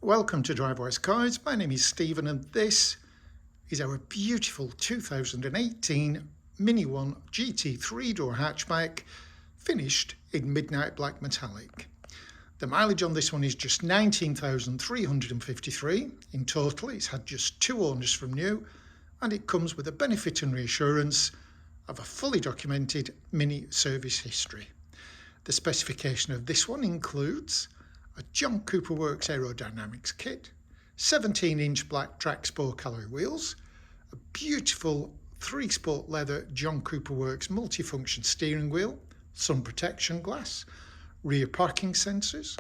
Welcome to Drivewise Cars. My name is Stephen and this is our beautiful 2018 Mini One GT 3-door hatchback finished in midnight black metallic. The mileage on this one is just 19,353. In total, it's had just 2 owners from new and it comes with a benefit and reassurance of a fully documented mini service history. The specification of this one includes a John Cooper Works aerodynamics kit, 17-inch black track spoke alloy wheels, a beautiful 3-sport leather John Cooper Works multifunction steering wheel, sun protection glass, rear parking sensors,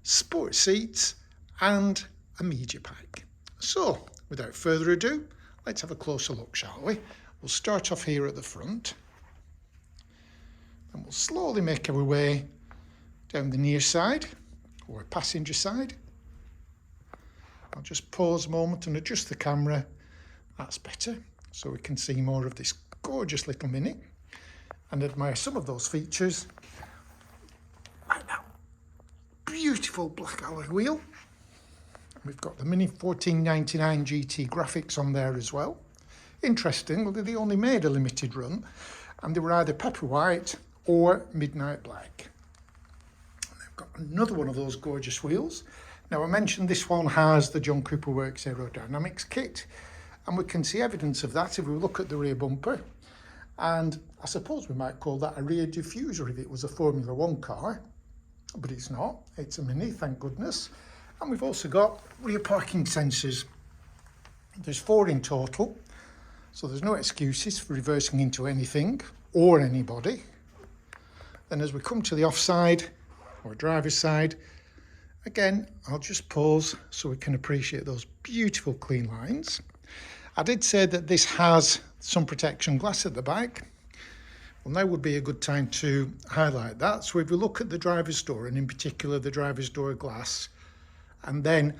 sport seats and a media pack. So without further ado, let's have a closer look, shall we? We'll start off here at the front and we'll slowly make our way down the near side or passenger side. I'll just pause a moment and adjust the camera. That's better, so we can see more of this gorgeous little Mini and admire some of those features. Right now, beautiful black alloy wheel. We've got the Mini 1499 GT graphics on there as well. Interestingly, they only made a limited run and they were either pepper white or midnight black. Got another one of those gorgeous wheels. Now I mentioned this one has the John Cooper Works aerodynamics kit and we can see evidence of that if we look at the rear bumper, and I suppose we might call that a rear diffuser if it was a Formula 1 car, but it's not, it's a Mini, thank goodness. And we've also got rear parking sensors. There's 4 in total, so there's no excuses for reversing into anything or anybody. Then as we come to the offside or driver's side, again, I'll just pause so we can appreciate those beautiful clean lines. I did say that this has sun protection glass at the back. Well, now would be a good time to highlight that. So if we look at the driver's door, and in particular the driver's door glass, and then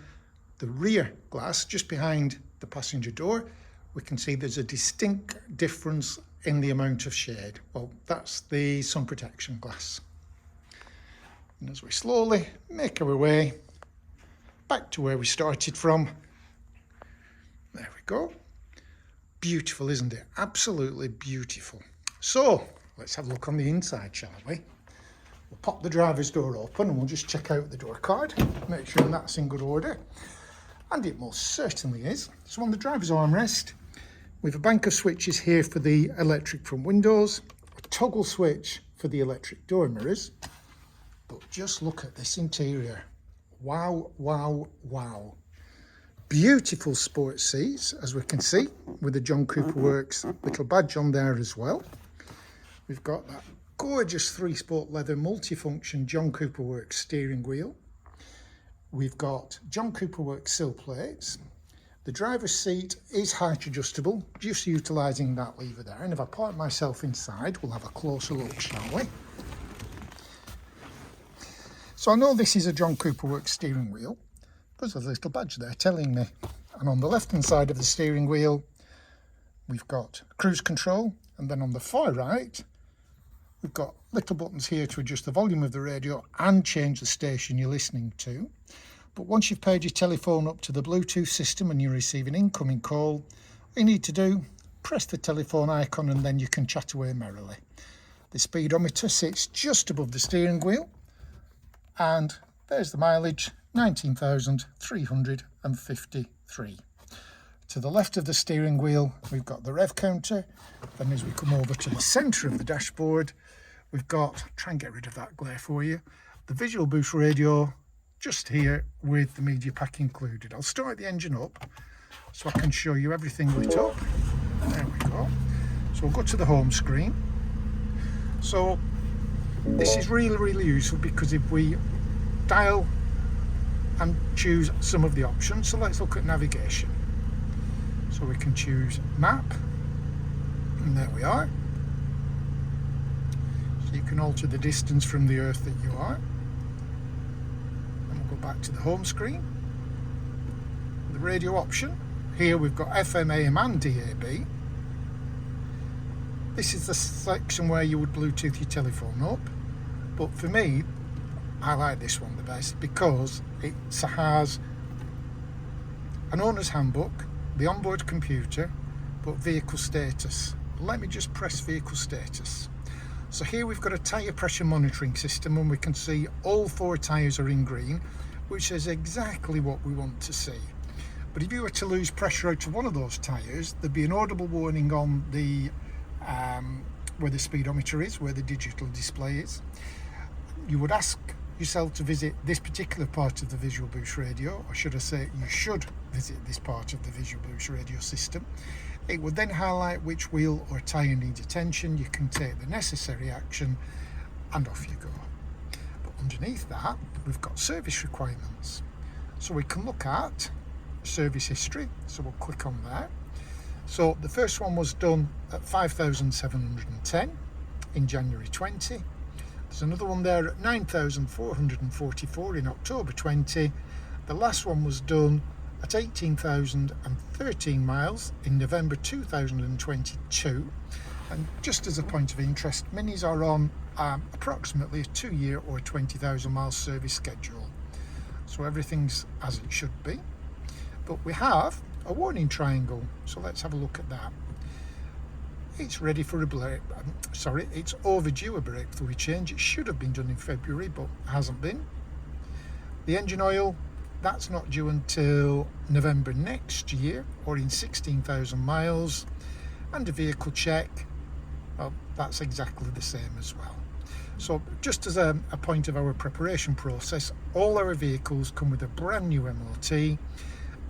the rear glass just behind the passenger door, we can see there's a distinct difference in the amount of shade. Well, that's the sun protection glass. And as we slowly make our way back to where we started from, there we go. Beautiful, isn't it? Absolutely beautiful. So let's have a look on the inside, shall we? We'll pop the driver's door open and we'll just check out the door card, make sure that's in good order. And it most certainly is. So on the driver's armrest, we have a bank of switches here for the electric front windows, a toggle switch for the electric door mirrors. But just look at this interior. Wow, wow, wow. Beautiful sports seats, as we can see, with the John Cooper Works little badge on there as well. We've got that gorgeous 3-sport leather multifunction John Cooper Works steering wheel. We've got John Cooper Works sill plates. The driver's seat is height adjustable, just utilising that lever there. And if I park myself inside, we'll have a closer look, shall we? So I know this is a John Cooper Works steering wheel because there's a little badge there telling me. And on the left hand side of the steering wheel, we've got cruise control. And then on the far right, we've got little buttons here to adjust the volume of the radio and change the station you're listening to. But once you've paired your telephone up to the Bluetooth system and you receive an incoming call, all you need to do, press the telephone icon and then you can chat away merrily. The speedometer sits just above the steering wheel. And there's the mileage, 19,353. To the left of the steering wheel, we've got the rev counter. Then as we come over to the centre of the dashboard, we've got, try and get rid of that glare for you, the visual boost radio just here with the media pack included. I'll start the engine up so I can show you everything lit up. There we go. So we'll go to the home screen. So this is really, really useful because if we dial and choose some of the options, so let's look at navigation. So we can choose map, and there we are. So you can alter the distance from the earth that you are. And we'll go back to the home screen. The radio option, here we've got FM, AM and DAB. This is the section where you would Bluetooth your telephone up. But for me, I like this one the best because it has an owner's handbook, the onboard computer, but vehicle status. Let me just press vehicle status. So here we've got a tyre pressure monitoring system, and we can see all 4 tyres are in green, which is exactly what we want to see. But if you were to lose pressure out of one of those tyres, there'd be an audible warning on the where the speedometer is, where the digital display is. You would ask yourself to visit this particular part of the Visual Boost radio, or should I say you should visit this part of the Visual Boost radio system. It would then highlight which wheel or tyre needs attention. You can take the necessary action and off you go. But underneath that, we've got service requirements. So we can look at service history, so we'll click on there. So the first one was done at 5,710 in January 20. There's another one there at 9,444 in October 20. The last one was done at 18,013 miles in November 2022. And just as a point of interest, Minis are on approximately a 2-year or 20,000 mile service schedule. So everything's as it should be. But we have a warning triangle, so let's have a look at that. It's ready for a it's overdue a brake fluid change. It should have been done in February, but hasn't been. The engine oil, that's not due until November next year, or in 16,000 miles. And a vehicle check, well, that's exactly the same as well. So just as a point of our preparation process, all our vehicles come with a brand new MOT,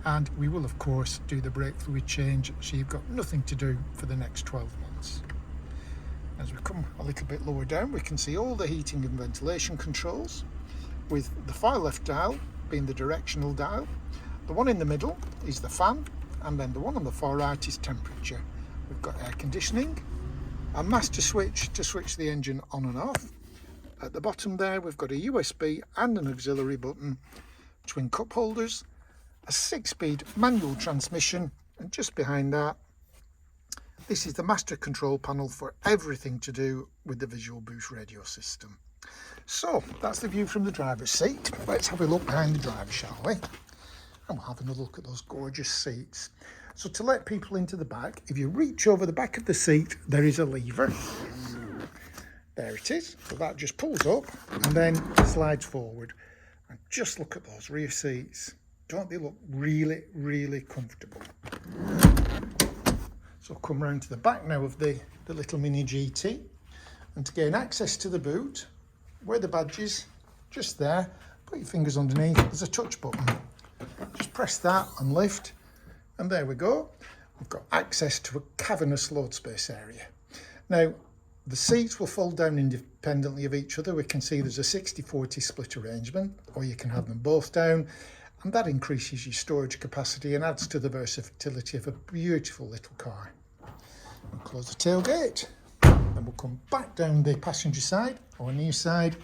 and we will of course do the brake fluid change, so you've got nothing to do for the next 12 months. As we come a little bit lower down, we can see all the heating and ventilation controls, with the far left dial being the directional dial. The one in the middle is the fan, and then the one on the far right is temperature. We've got air conditioning, a master switch to switch the engine on and off. At the bottom there, we've got a USB and an auxiliary button, twin cup holders, a 6-speed manual transmission, and just behind that, this is the master control panel for everything to do with the Visual Boost radio system. So that's the view from the driver's seat. Let's have a look behind the driver, shall we? And we'll have another look at those gorgeous seats. So to let people into the back, if you reach over the back of the seat, there is a lever. There it is. So that just pulls up and then slides forward. And just look at those rear seats. Don't they look really, really comfortable? So come round to the back now of the little Mini GT. And to gain access to the boot, where the badge is, just there, put your fingers underneath, there's a touch button. Just press that and lift, and there we go. We've got access to a cavernous load space area. Now, the seats will fold down independently of each other. We can see there's a 60-40 split arrangement, or you can have them both down. And that increases your storage capacity and adds to the versatility of a beautiful little car. We'll close the tailgate, then we'll come back down the passenger side or near side.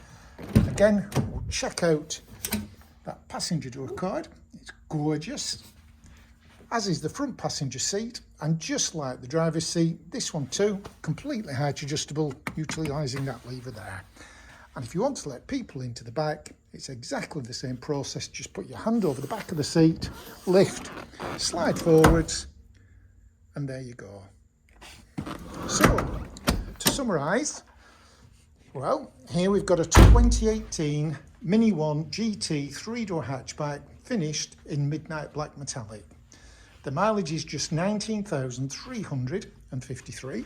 Again, we'll check out that passenger door card. It's gorgeous, as is the front passenger seat, and just like the driver's seat, this one too, completely height adjustable, utilising that lever there. And if you want to let people into the back, it's exactly the same process. Just put your hand over the back of the seat, lift, slide forwards, and there you go. So, to summarise, well, here we've got a 2018 Mini 1 GT 3-door hatchback finished in midnight black metallic. The mileage is just 19,353.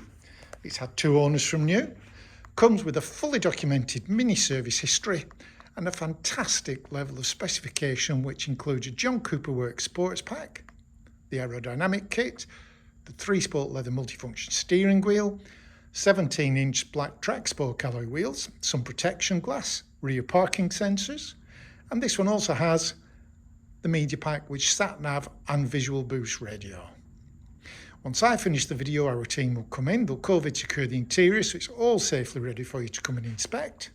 It's had 2 owners from new. Comes with a fully documented mini service history and a fantastic level of specification, which includes a John Cooper Works sports pack, the aerodynamic kit, the 3-sport leather multifunction steering wheel, 17-inch black track spoke alloy wheels, some protection glass, rear parking sensors, and this one also has the media pack, which sat nav and Visual Boost radio. Once I finish the video, our team will come in, they'll COVID secure the interior so it's all safely ready for you to come and inspect.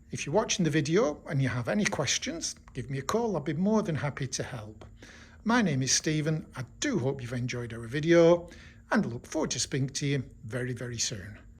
If you're watching the video and you have any questions, give me a call, I'll be more than happy to help. My name is Stephen, I do hope you've enjoyed our video and I look forward to speaking to you very, very soon.